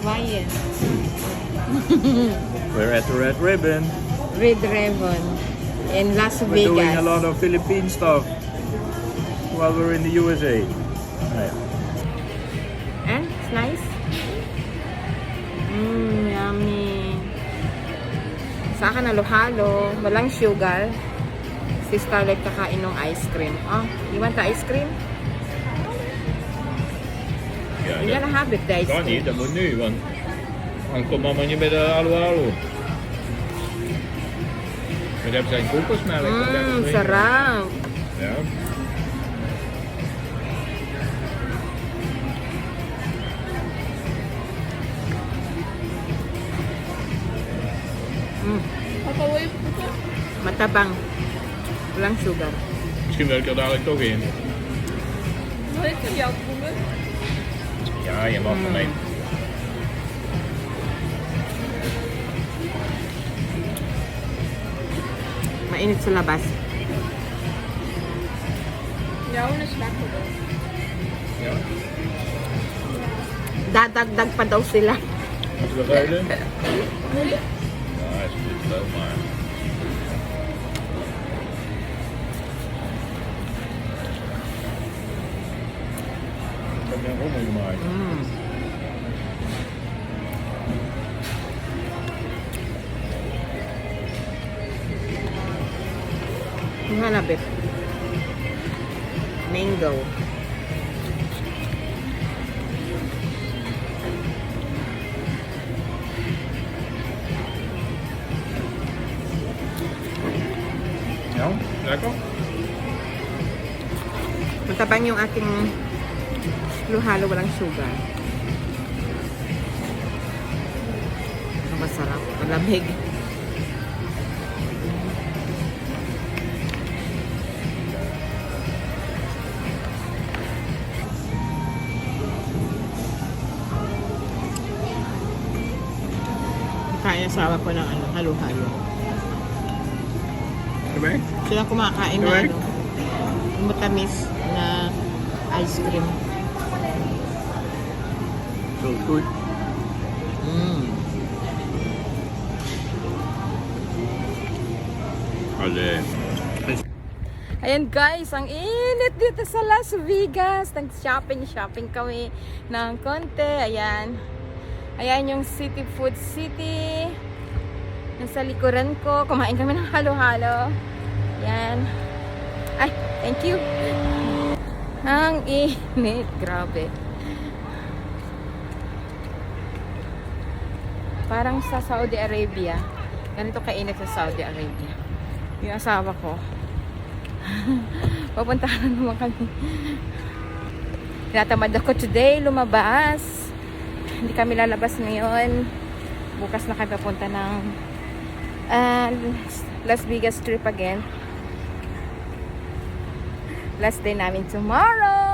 Quiet. We're at the Red Ribbon. Red Ribbon in Las We're doing a Vegas. lot of Philippine stuff while we're in the USA. Ayan. And it's nice. Yummy. Sa akin halo-halo, walang sugar. Si Starlight kakain ng ice cream. Oh, you want the ice cream? Ja, You're gonna have it, the ice kan cream. niet, dat moet nu, want dan komt mama niet met de halo-halo. Maar dan hebben zijn kokosmelk. dat hebben we Sarap. Ja. Matabang. Walang sugar. Misschien wil ik er dadelijk toch in. Wil ik van jou proeven? Ja, je mag van mij. Mainit sa labas. Jouw is lekker hoor. Ja. Dadagdag pa daw sila. Moeten we ruilen? Ja, is goed wel, maar... Ik heb een rommel gemaakt. Ang hanapit. Mango. Ja, lekker. Matabang yung ating halo-halo, walang sugar. Ang masarap. Malamig. Kaya asawa ko ng halo-halo. Erbij? Sila kumakain na Correct. matamis na ice cream. Heel goed. Allee. Ayan guys, ang init dito sa Las Vegas. Nag-shopping kami ng konti. Ayan. Ayan yung City Food City. Nasa likuran ko. Kumain kami ng halo-halo. Ayan. Ay, thank you. Ang init. Grabe. Parang sa Saudi Arabia. Ganito kainit sa Saudi Arabia. Yung asawa ko. Papuntahan na naman kami. Tinatamad ako today lumabas. Hindi kami lalabas ngayon. Bukas na kami papunta ng Las Vegas trip again. Last day namin tomorrow.